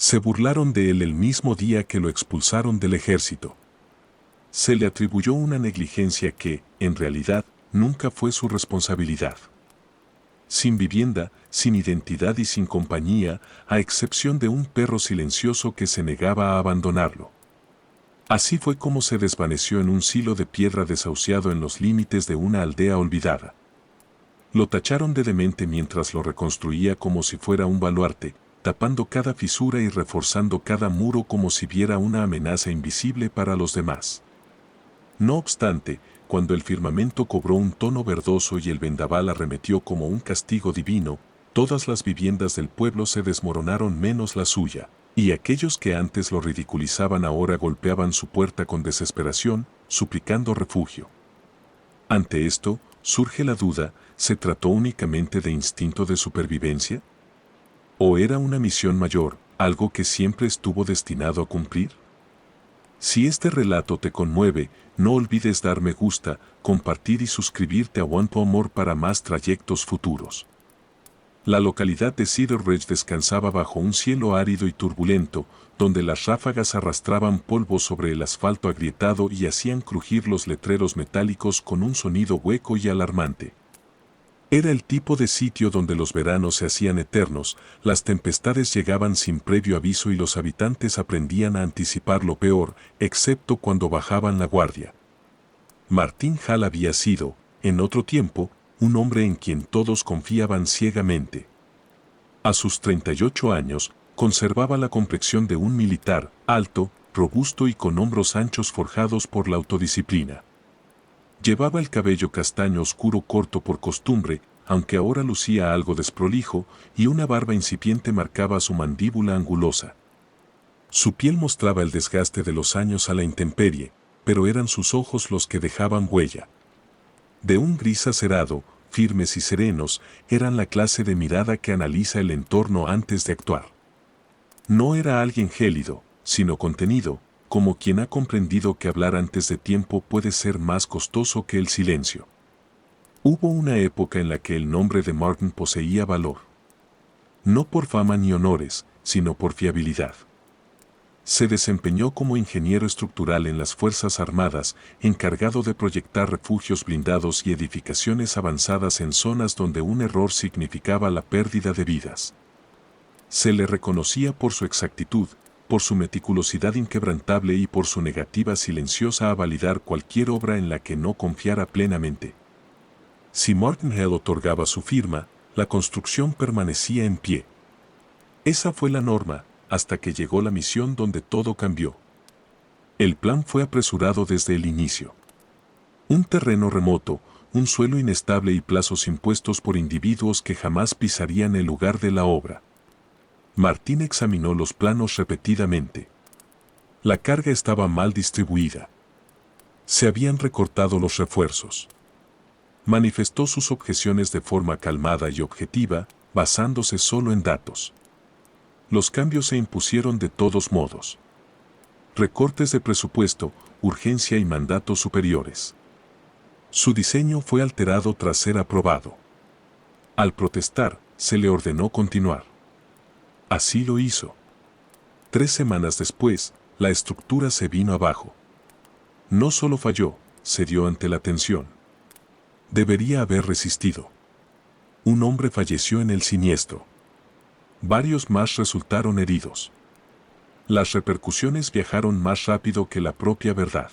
Se burlaron de él el mismo día que lo expulsaron del ejército. Se le atribuyó una negligencia que, en realidad, nunca fue su responsabilidad. Sin vivienda, sin identidad y sin compañía, a excepción de un perro silencioso que se negaba a abandonarlo. Así fue como se desvaneció en un silo de piedra desahuciado en los límites de una aldea olvidada. Lo tacharon de demente mientras lo reconstruía como si fuera un baluarte, tapando cada fisura y reforzando cada muro como si viera una amenaza invisible para los demás. No obstante, cuando el firmamento cobró un tono verdoso y el vendaval arremetió como un castigo divino, todas las viviendas del pueblo se desmoronaron menos la suya, y aquellos que antes lo ridiculizaban ahora golpeaban su puerta con desesperación, suplicando refugio. Ante esto, surge la duda, ¿se trató únicamente de instinto de supervivencia? ¿O era una misión mayor, algo que siempre estuvo destinado a cumplir? Si este relato te conmueve, no olvides dar me gusta, compartir y suscribirte a One More para más trayectos futuros. La localidad de Cedar Ridge descansaba bajo un cielo árido y turbulento, donde las ráfagas arrastraban polvo sobre el asfalto agrietado y hacían crujir los letreros metálicos con un sonido hueco y alarmante. Era el tipo de sitio donde los veranos se hacían eternos, las tempestades llegaban sin previo aviso y los habitantes aprendían a anticipar lo peor, excepto cuando bajaban la guardia. Martin Hall había sido, en otro tiempo, un hombre en quien todos confiaban ciegamente. A sus 38 años, conservaba la complexión de un militar, alto, robusto y con hombros anchos forjados por la autodisciplina. Llevaba el cabello castaño oscuro corto por costumbre, aunque ahora lucía algo desprolijo, y una barba incipiente marcaba su mandíbula angulosa. Su piel mostraba el desgaste de los años a la intemperie, pero eran sus ojos los que dejaban huella. De un gris acerado, firmes y serenos, eran la clase de mirada que analiza el entorno antes de actuar. No era alguien gélido, sino contenido, como quien ha comprendido que hablar antes de tiempo puede ser más costoso que el silencio. Hubo una época en la que el nombre de Martin poseía valor. No por fama ni honores, sino por fiabilidad. Se desempeñó como ingeniero estructural en las Fuerzas Armadas, encargado de proyectar refugios blindados y edificaciones avanzadas en zonas donde un error significaba la pérdida de vidas. Se le reconocía por su exactitud, por su meticulosidad inquebrantable y por su negativa silenciosa a validar cualquier obra en la que no confiara plenamente. Si Martin Hall otorgaba su firma, la construcción permanecía en pie. Esa fue la norma, hasta que llegó la misión donde todo cambió. El plan fue apresurado desde el inicio. Un terreno remoto, un suelo inestable y plazos impuestos por individuos que jamás pisarían el lugar de la obra. Martín examinó los planos repetidamente. La carga estaba mal distribuida. Se habían recortado los refuerzos. Manifestó sus objeciones de forma calmada y objetiva, basándose solo en datos. Los cambios se impusieron de todos modos. Recortes de presupuesto, urgencia y mandatos superiores. Su diseño fue alterado tras ser aprobado. Al protestar, se le ordenó continuar. Así lo hizo. 3 semanas después, la estructura se vino abajo. No solo falló, cedió ante la tensión. Debería haber resistido. Un hombre falleció en el siniestro. Varios más resultaron heridos. Las repercusiones viajaron más rápido que la propia verdad.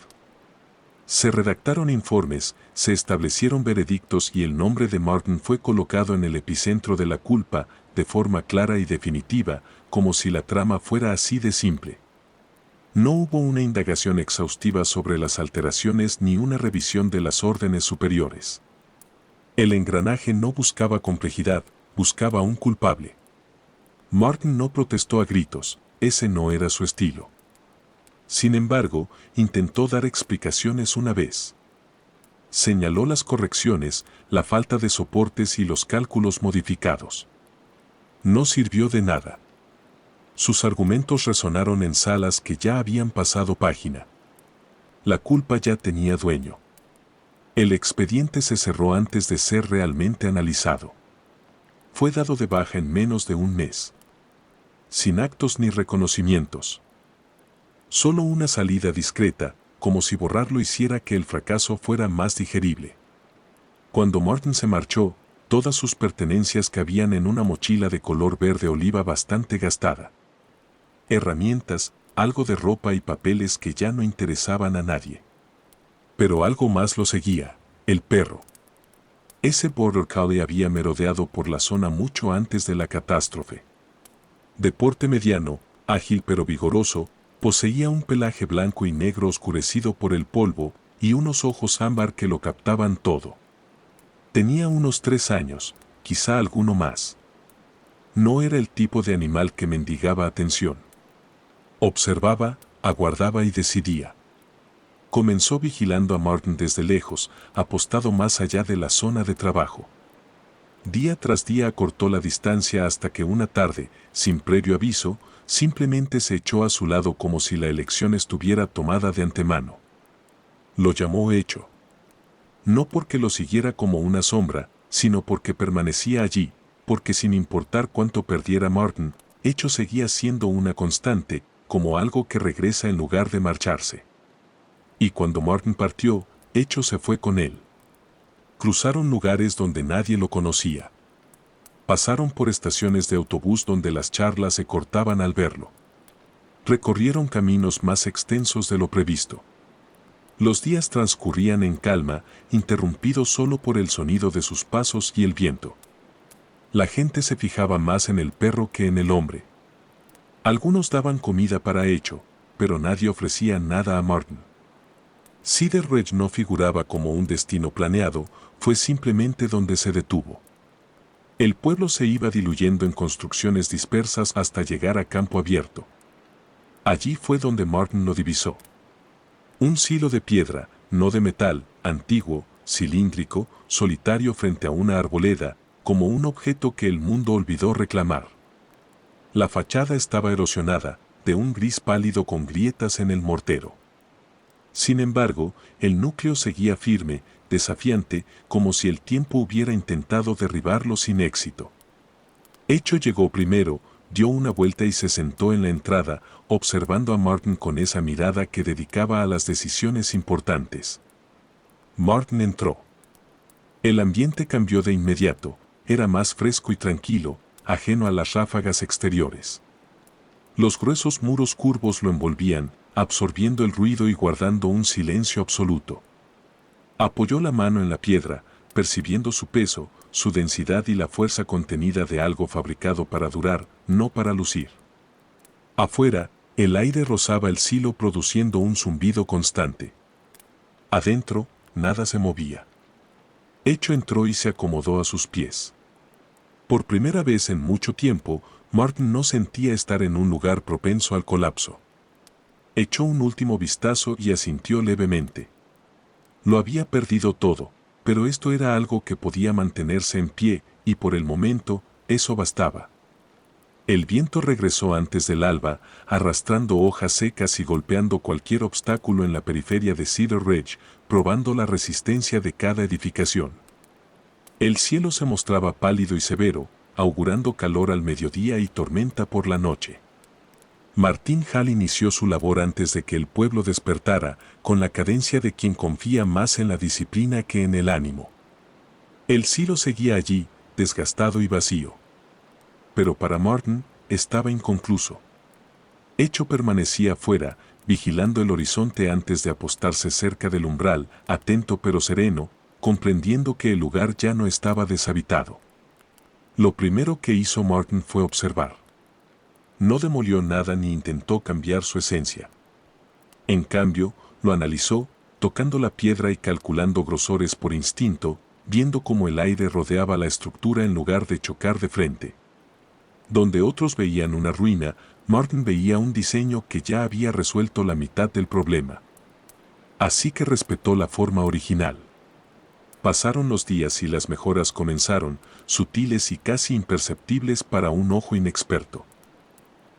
Se redactaron informes, se establecieron veredictos y el nombre de Martin fue colocado en el epicentro de la culpa, de forma clara y definitiva, como si la trama fuera así de simple. No hubo una indagación exhaustiva sobre las alteraciones ni una revisión de las órdenes superiores. El engranaje no buscaba complejidad, buscaba un culpable. Martin no protestó a gritos, ese no era su estilo. Sin embargo, intentó dar explicaciones una vez. Señaló las correcciones, la falta de soportes y los cálculos modificados. No sirvió de nada. Sus argumentos resonaron en salas que ya habían pasado página. La culpa ya tenía dueño. El expediente se cerró antes de ser realmente analizado. Fue dado de baja en menos de un mes. sin actos ni reconocimientos. Solo una salida discreta, como si borrarlo hiciera que el fracaso fuera más digerible. Cuando Martin se marchó, todas sus pertenencias cabían en una mochila de color verde oliva bastante gastada. Herramientas, algo de ropa y papeles que ya no interesaban a nadie. Pero algo más lo seguía, el perro. Ese border collie había merodeado por la zona mucho antes de la catástrofe. De porte mediano, ágil pero vigoroso, poseía un pelaje blanco y negro oscurecido por el polvo y unos ojos ámbar que lo captaban todo. Tenía unos 3 años, quizá alguno más. No era el tipo de animal que mendigaba atención. Observaba, aguardaba y decidía. Comenzó vigilando a Martin desde lejos, apostado más allá de la zona de trabajo. Día tras día acortó la distancia hasta que una tarde, sin previo aviso, simplemente se echó a su lado como si la elección estuviera tomada de antemano. Lo llamó Hecho. No porque lo siguiera como una sombra, sino porque permanecía allí, porque sin importar cuánto perdiera Martin, Hecho seguía siendo una constante, como algo que regresa en lugar de marcharse. Y cuando Martin partió, Hecho se fue con él. Cruzaron lugares donde nadie lo conocía. Pasaron por estaciones de autobús donde las charlas se cortaban al verlo. Recorrieron caminos más extensos de lo previsto. Los días transcurrían en calma, interrumpidos solo por el sonido de sus pasos y el viento. La gente se fijaba más en el perro que en el hombre. Algunos daban comida para Hecho, pero nadie ofrecía nada a Martin. Cedar Ridge no figuraba como un destino planeado, fue simplemente donde se detuvo. El pueblo se iba diluyendo en construcciones dispersas hasta llegar a campo abierto. Allí fue donde Martin lo divisó. Un silo de piedra, no de metal, antiguo, cilíndrico, solitario frente a una arboleda, como un objeto que el mundo olvidó reclamar. La fachada estaba erosionada, de un gris pálido con grietas en el mortero. Sin embargo, el núcleo seguía firme, desafiante, como si el tiempo hubiera intentado derribarlo sin éxito. Hecho llegó primero, dio una vuelta y se sentó en la entrada, observando a Martin con esa mirada que dedicaba a las decisiones importantes. Martin entró. El ambiente cambió de inmediato, era más fresco y tranquilo, ajeno a las ráfagas exteriores. Los gruesos muros curvos lo envolvían, absorbiendo el ruido y guardando un silencio absoluto. Apoyó la mano en la piedra, percibiendo su peso, su densidad y la fuerza contenida de algo fabricado para durar, no para lucir. Afuera, el aire rozaba el silo produciendo un zumbido constante. Adentro, nada se movía. Hecho entró y se acomodó a sus pies. Por primera vez en mucho tiempo, Martin no sentía estar en un lugar propenso al colapso. Echó un último vistazo y asintió levemente. Lo había perdido todo, pero esto era algo que podía mantenerse en pie, y por el momento, eso bastaba. El viento regresó antes del alba, arrastrando hojas secas y golpeando cualquier obstáculo en la periferia de Cedar Ridge, probando la resistencia de cada edificación. El cielo se mostraba pálido y severo, augurando calor al mediodía y tormenta por la noche. Martin Hall inició su labor antes de que el pueblo despertara, con la cadencia de quien confía más en la disciplina que en el ánimo. El silo seguía allí, desgastado y vacío. Pero para Martin, estaba inconcluso. Hecho permanecía afuera, vigilando el horizonte antes de apostarse cerca del umbral, atento pero sereno, comprendiendo que el lugar ya no estaba deshabitado. Lo primero que hizo Martin fue observar. No demolió nada ni intentó cambiar su esencia. En cambio, lo analizó, tocando la piedra y calculando grosores por instinto, viendo cómo el aire rodeaba la estructura en lugar de chocar de frente. Donde otros veían una ruina, Martin veía un diseño que ya había resuelto la mitad del problema. Así que respetó la forma original. Pasaron los días y las mejoras comenzaron, sutiles y casi imperceptibles para un ojo inexperto.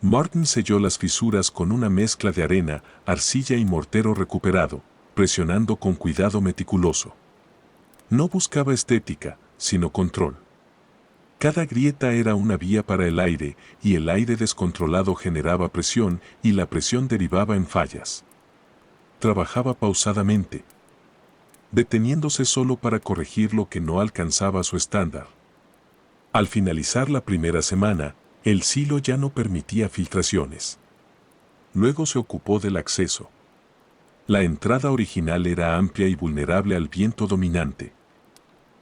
Martin selló las fisuras con una mezcla de arena, arcilla y mortero recuperado, presionando con cuidado meticuloso. No buscaba estética, sino control. Cada grieta era una vía para el aire, y el aire descontrolado generaba presión, y la presión derivaba en fallas. Trabajaba pausadamente, deteniéndose solo para corregir lo que no alcanzaba su estándar. Al finalizar la primera semana, el silo ya no permitía filtraciones. Luego se ocupó del acceso. La entrada original era amplia y vulnerable al viento dominante.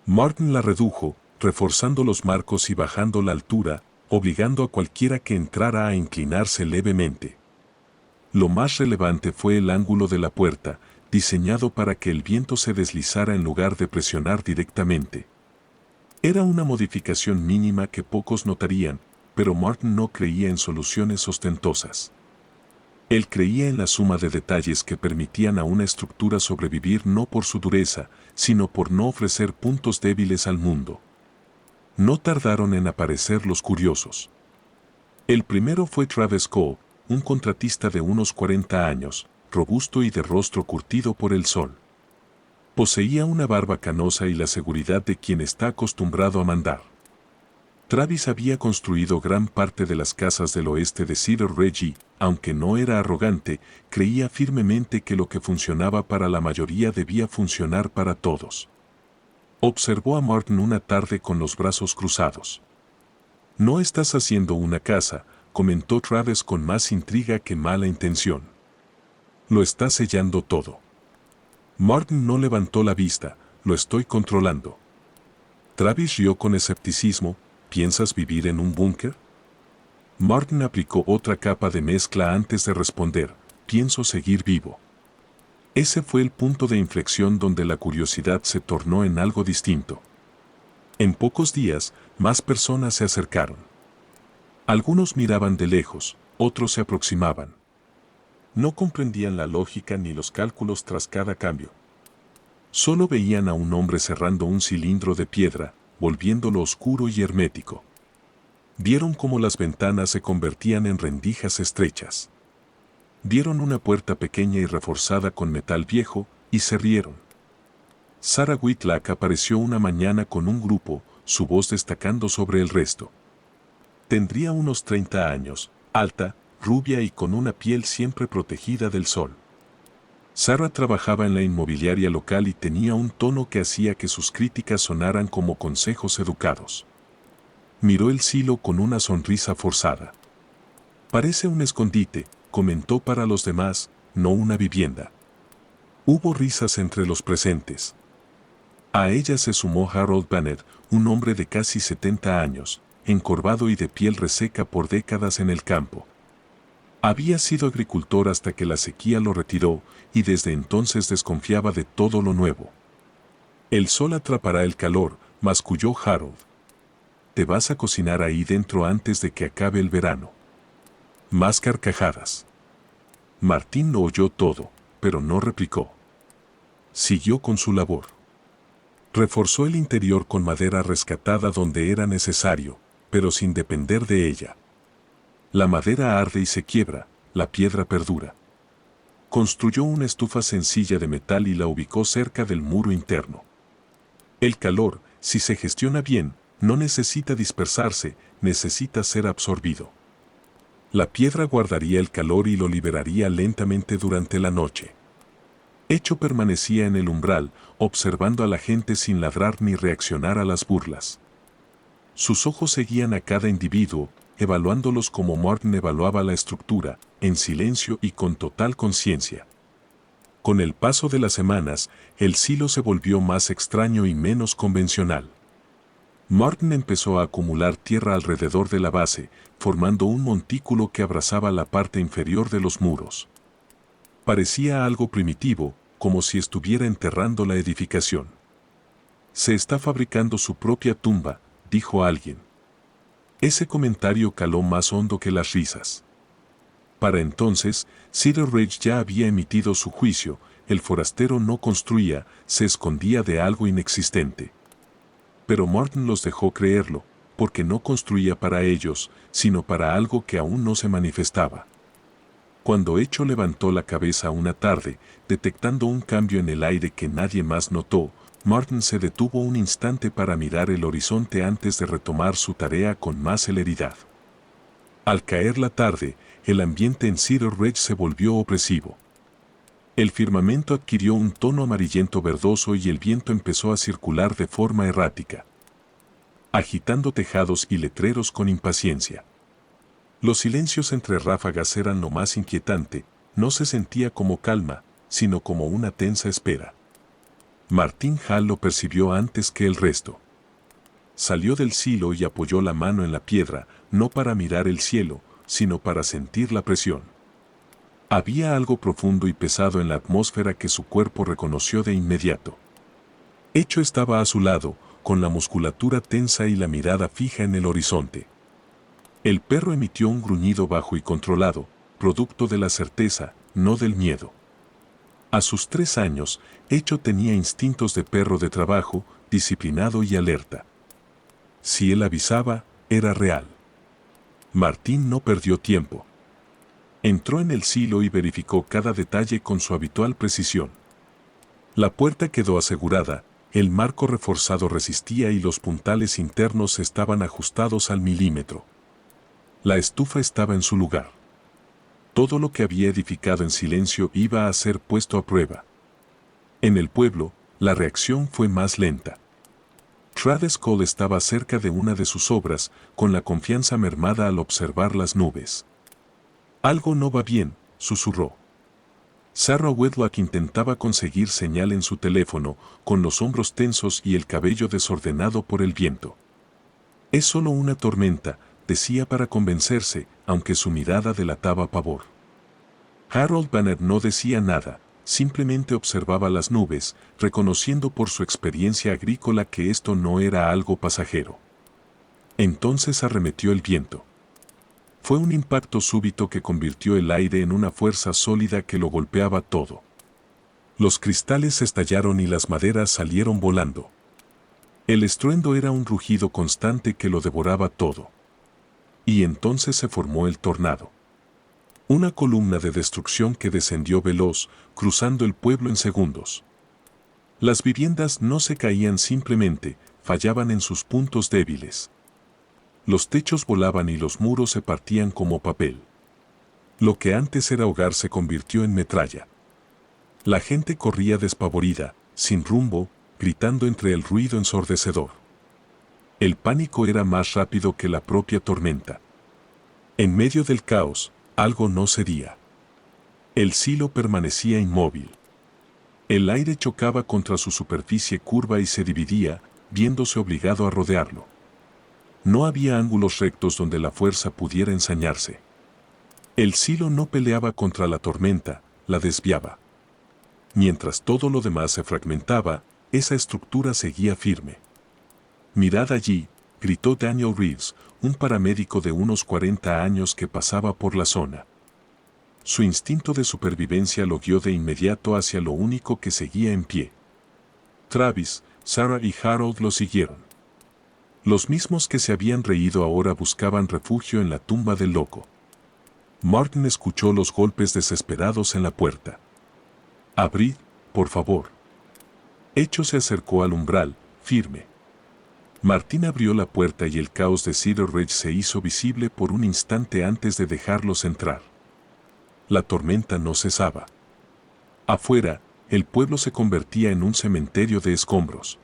Martin la redujo, reforzando los marcos y bajando la altura, obligando a cualquiera que entrara a inclinarse levemente. Lo más relevante fue el ángulo de la puerta, diseñado para que el viento se deslizara en lugar de presionar directamente. Era una modificación mínima que pocos notarían, pero Martin no creía en soluciones ostentosas. Él creía en la suma de detalles que permitían a una estructura sobrevivir no por su dureza, sino por no ofrecer puntos débiles al mundo. No tardaron en aparecer los curiosos. El primero fue Travis Coe, un contratista de unos 40 años, robusto y de rostro curtido por el sol. Poseía una barba canosa y la seguridad de quien está acostumbrado a mandar. Travis había construido gran parte de las casas del oeste de Cedar Ridge y, aunque no era arrogante, creía firmemente que lo que funcionaba para la mayoría debía funcionar para todos. Observó a Martin una tarde con los brazos cruzados. «No estás haciendo una casa», comentó Travis con más intriga que mala intención. «Lo estás sellando todo». Martin no levantó la vista. «Lo estoy controlando». Travis rió con escepticismo. «¿Piensas vivir en un búnker?». Martin aplicó otra capa de mezcla antes de responder. «Pienso seguir vivo». Ese fue el punto de inflexión donde la curiosidad se tornó en algo distinto. En pocos días, más personas se acercaron. Algunos miraban de lejos, otros se aproximaban. No comprendían la lógica ni los cálculos tras cada cambio. Solo veían a un hombre cerrando un cilindro de piedra, volviéndolo oscuro y hermético. Vieron cómo las ventanas se convertían en rendijas estrechas. Vieron una puerta pequeña y reforzada con metal viejo, y se rieron. Sarah Whitlock apareció una mañana con un grupo, su voz destacando sobre el resto. Tendría unos 30 años, alta, rubia y con una piel siempre protegida del sol. Sarah trabajaba en la inmobiliaria local y tenía un tono que hacía que sus críticas sonaran como consejos educados. Miró el silo con una sonrisa forzada. «Parece un escondite», comentó, para los demás, no una vivienda. Hubo risas entre los presentes. A ella se sumó Harold Bennett, un hombre de casi 70 años, encorvado y de piel reseca por décadas en el campo. Había sido agricultor hasta que la sequía lo retiró, y desde entonces desconfiaba de todo lo nuevo. «El sol atrapará el calor», masculló Harold. «Te vas a cocinar ahí dentro antes de que acabe el verano». Más carcajadas. Martín lo oyó todo, pero no replicó. Siguió con su labor. Reforzó el interior con madera rescatada donde era necesario, pero sin depender de ella. La madera arde y se quiebra, la piedra perdura. Construyó una estufa sencilla de metal y la ubicó cerca del muro interno. El calor, si se gestiona bien, no necesita dispersarse, necesita ser absorbido. La piedra guardaría el calor y lo liberaría lentamente durante la noche. Echo permanecía en el umbral, observando a la gente sin ladrar ni reaccionar a las burlas. Sus ojos seguían a cada individuo, evaluándolos como Martin evaluaba la estructura, en silencio y con total conciencia. Con el paso de las semanas, el silo se volvió más extraño y menos convencional. Martin empezó a acumular tierra alrededor de la base, formando un montículo que abrazaba la parte inferior de los muros. Parecía algo primitivo, como si estuviera enterrando la edificación. «Se está fabricando su propia tumba», dijo alguien. Ese comentario caló más hondo que las risas. Para entonces, Cedar Ridge ya había emitido su juicio. El forastero no construía, se escondía de algo inexistente. Pero Martin los dejó creerlo, porque no construía para ellos, sino para algo que aún no se manifestaba. Cuando Echo levantó la cabeza una tarde, detectando un cambio en el aire que nadie más notó, Martin se detuvo un instante para mirar el horizonte antes de retomar su tarea con más celeridad. Al caer la tarde, el ambiente en Cedar Ridge se volvió opresivo. El firmamento adquirió un tono amarillento verdoso y el viento empezó a circular de forma errática, agitando tejados y letreros con impaciencia. Los silencios entre ráfagas eran lo más inquietante, no se sentía como calma, sino como una tensa espera. Martín Hall lo percibió antes que el resto. Salió del silo y apoyó la mano en la piedra, no para mirar el cielo, sino para sentir la presión. Había algo profundo y pesado en la atmósfera que su cuerpo reconoció de inmediato. Echo estaba a su lado, con la musculatura tensa y la mirada fija en el horizonte. El perro emitió un gruñido bajo y controlado, producto de la certeza, no del miedo. A sus 3 años, Echo tenía instintos de perro de trabajo, disciplinado y alerta. Si él avisaba, era real. Martín no perdió tiempo. Entró en el silo y verificó cada detalle con su habitual precisión. La puerta quedó asegurada, el marco reforzado resistía y los puntales internos estaban ajustados al milímetro. La estufa estaba en su lugar. Todo lo que había edificado en silencio iba a ser puesto a prueba. En el pueblo, la reacción fue más lenta. Travis Cole estaba cerca de una de sus obras, con la confianza mermada al observar las nubes. Algo no va bien, susurró. Sarah Whitlock intentaba conseguir señal en su teléfono, con los hombros tensos y el cabello desordenado por el viento. Es solo una tormenta, decía para convencerse, aunque su mirada delataba pavor. Harold Banner no decía nada, simplemente observaba las nubes, reconociendo por su experiencia agrícola que esto no era algo pasajero. Entonces arremetió el viento. Fue un impacto súbito que convirtió el aire en una fuerza sólida que lo golpeaba todo. Los cristales estallaron y las maderas salieron volando. El estruendo era un rugido constante que lo devoraba todo. Y entonces se formó el tornado. Una columna de destrucción que descendió veloz, cruzando el pueblo en segundos. Las viviendas no se caían simplemente, fallaban en sus puntos débiles. Los techos volaban y los muros se partían como papel. Lo que antes era hogar se convirtió en metralla. La gente corría despavorida, sin rumbo, gritando entre el ruido ensordecedor. El pánico era más rápido que la propia tormenta. En medio del caos, algo no cedía. El silo permanecía inmóvil. El aire chocaba contra su superficie curva y se dividía, viéndose obligado a rodearlo. No había ángulos rectos donde la fuerza pudiera ensañarse. El silo no peleaba contra la tormenta, la desviaba. Mientras todo lo demás se fragmentaba, esa estructura seguía firme. «Mirad allí», gritó Daniel Reeves, un paramédico de unos 40 años que pasaba por la zona. Su instinto de supervivencia lo guió de inmediato hacia lo único que seguía en pie. Travis, Sarah y Harold lo siguieron. Los mismos que se habían reído ahora buscaban refugio en la tumba del loco. Martin escuchó los golpes desesperados en la puerta. «Abrid, por favor». Echo se acercó al umbral, firme. Martín abrió la puerta y el caos de Cedar Ridge se hizo visible por un instante antes de dejarlos entrar. La tormenta no cesaba. Afuera, el pueblo se convertía en un cementerio de escombros.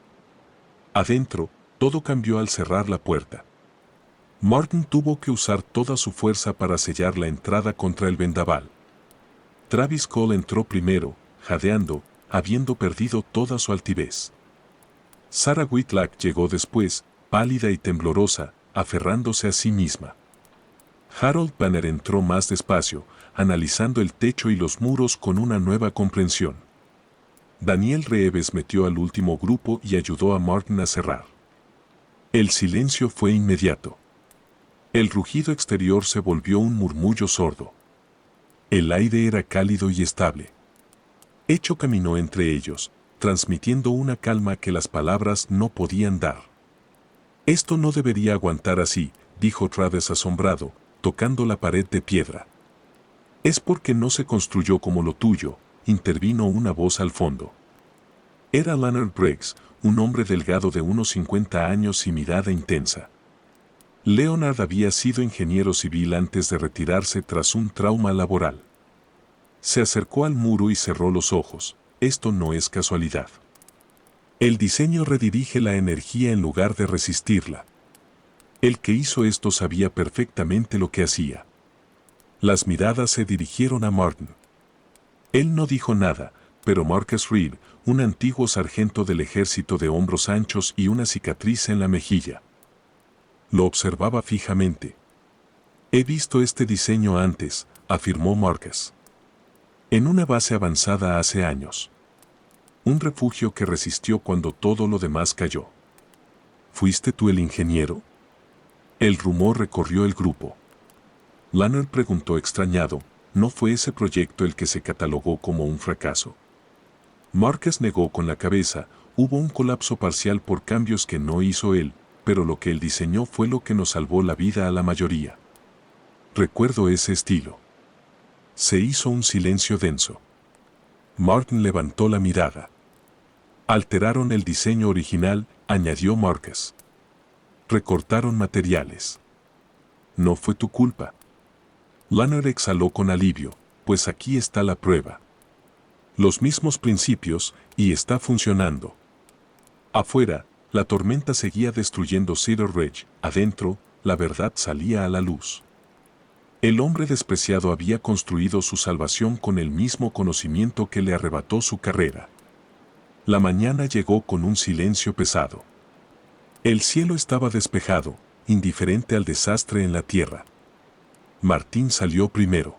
Adentro, todo cambió al cerrar la puerta. Martin tuvo que usar toda su fuerza para sellar la entrada contra el vendaval. Travis Cole entró primero, jadeando, habiendo perdido toda su altivez. Sarah Whitlock llegó después, pálida y temblorosa, aferrándose a sí misma. Harold Banner entró más despacio, analizando el techo y los muros con una nueva comprensión. Daniel Reeves metió al último grupo y ayudó a Martin a cerrar. El silencio fue inmediato. El rugido exterior se volvió un murmullo sordo. El aire era cálido y estable. Echo caminó entre ellos, transmitiendo una calma que las palabras no podían dar. «Esto no debería aguantar así», dijo Travis asombrado, tocando la pared de piedra. «Es porque no se construyó como lo tuyo», intervino una voz al fondo. Era Leonard Briggs, un hombre delgado de unos 50 años y mirada intensa. Leonard había sido ingeniero civil antes de retirarse tras un trauma laboral. Se acercó al muro y cerró los ojos. Esto no es casualidad. El diseño redirige la energía en lugar de resistirla. El que hizo esto sabía perfectamente lo que hacía. Las miradas se dirigieron a Martin. Él no dijo nada, pero Marcus Reed, un antiguo sargento del ejército de hombros anchos y una cicatriz en la mejilla, lo observaba fijamente. He visto este diseño antes, afirmó Marcus. En una base avanzada hace años. Un refugio que resistió cuando todo lo demás cayó. ¿Fuiste tú el ingeniero? El rumor recorrió el grupo. Leonard preguntó extrañado, ¿no fue ese proyecto el que se catalogó como un fracaso? Marcus negó con la cabeza, hubo un colapso parcial por cambios que no hizo él, pero lo que él diseñó fue lo que nos salvó la vida a la mayoría. Recuerdo ese estilo. Se hizo un silencio denso. Martin levantó la mirada. Alteraron el diseño original, añadió Marcus. Recortaron materiales. No fue tu culpa. Leonard exhaló con alivio, pues aquí está la prueba. Los mismos principios, y está funcionando. Afuera, la tormenta seguía destruyendo Cedar Ridge, adentro, la verdad salía a la luz. El hombre despreciado había construido su salvación con el mismo conocimiento que le arrebató su carrera. La mañana llegó con un silencio pesado. El cielo estaba despejado, indiferente al desastre en la tierra. Martín salió primero.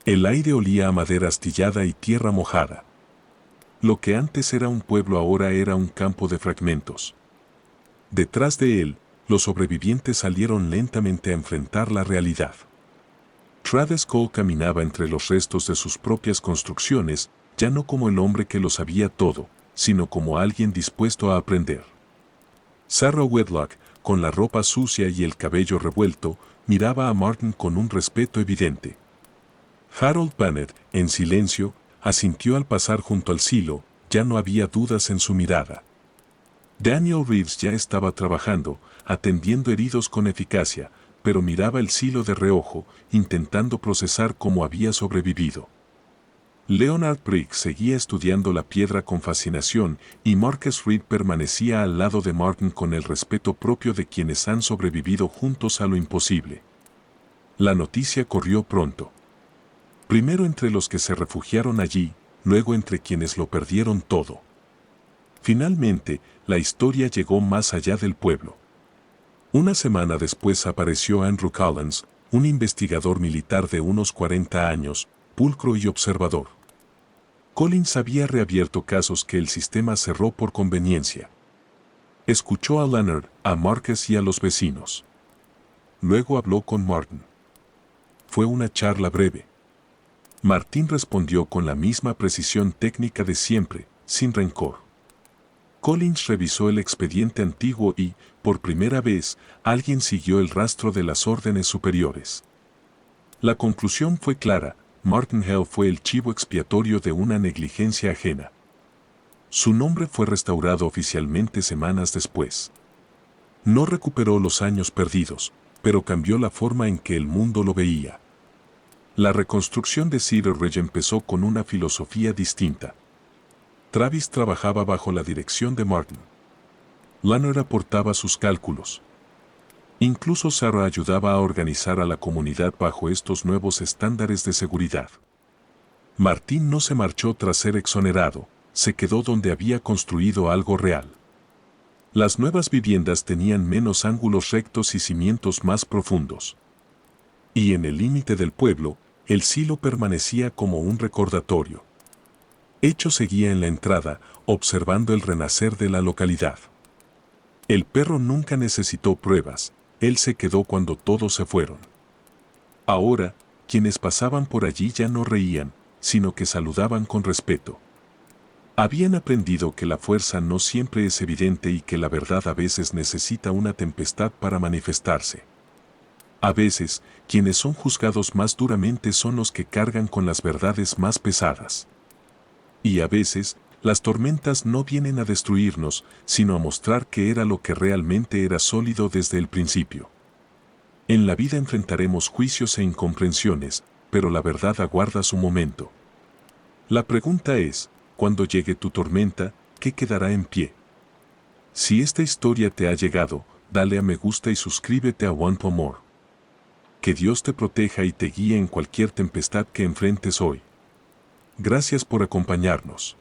El aire olía a madera astillada y tierra mojada. Lo que antes era un pueblo ahora era un campo de fragmentos. Detrás de él, los sobrevivientes salieron lentamente a enfrentar la realidad. Travis Cole caminaba entre los restos de sus propias construcciones, ya no como el hombre que lo sabía todo, sino como alguien dispuesto a aprender. Sarah Whitlock, con la ropa sucia y el cabello revuelto, miraba a Martin con un respeto evidente. Harold Bennett, en silencio, asintió al pasar junto al silo, ya no había dudas en su mirada. Daniel Reeves ya estaba trabajando, atendiendo heridos con eficacia, pero miraba el silo de reojo, intentando procesar cómo había sobrevivido. Leonard Briggs seguía estudiando la piedra con fascinación y Marcus Reed permanecía al lado de Martin con el respeto propio de quienes han sobrevivido juntos a lo imposible. La noticia corrió pronto. Primero entre los que se refugiaron allí, luego entre quienes lo perdieron todo. Finalmente, la historia llegó más allá del pueblo. Una semana después apareció Andrew Collins, un investigador militar de unos 40 años, pulcro y observador. Collins había reabierto casos que el sistema cerró por conveniencia. Escuchó a Leonard, a Marcus y a los vecinos. Luego habló con Martin. Fue una charla breve. Martín respondió con la misma precisión técnica de siempre, sin rencor. Collins revisó el expediente antiguo y, por primera vez, alguien siguió el rastro de las órdenes superiores. La conclusión fue clara, Martin Hale fue el chivo expiatorio de una negligencia ajena. Su nombre fue restaurado oficialmente semanas después. No recuperó los años perdidos, pero cambió la forma en que el mundo lo veía. La reconstrucción de Cedar Ridge empezó con una filosofía distinta. Travis trabajaba bajo la dirección de Martin. Leonard aportaba sus cálculos. Incluso Sarah ayudaba a organizar a la comunidad bajo estos nuevos estándares de seguridad. Martín no se marchó tras ser exonerado, se quedó donde había construido algo real. Las nuevas viviendas tenían menos ángulos rectos y cimientos más profundos. Y en el límite del pueblo, el silo permanecía como un recordatorio. Hecho seguía en la entrada, observando el renacer de la localidad. El perro nunca necesitó pruebas, él se quedó cuando todos se fueron. Ahora, quienes pasaban por allí ya no reían, sino que saludaban con respeto. Habían aprendido que la fuerza no siempre es evidente y que la verdad a veces necesita una tempestad para manifestarse. A veces, quienes son juzgados más duramente son los que cargan con las verdades más pesadas. Y a veces, Las tormentas no vienen a destruirnos, sino a mostrar que era lo que realmente era sólido desde el principio. En la vida enfrentaremos juicios e incomprensiones, pero la verdad aguarda su momento. La pregunta es, cuando llegue tu tormenta, ¿qué quedará en pie? Si esta historia te ha llegado, dale a me gusta y suscríbete a One for More. Que Dios te proteja y te guíe en cualquier tempestad que enfrentes hoy. Gracias por acompañarnos.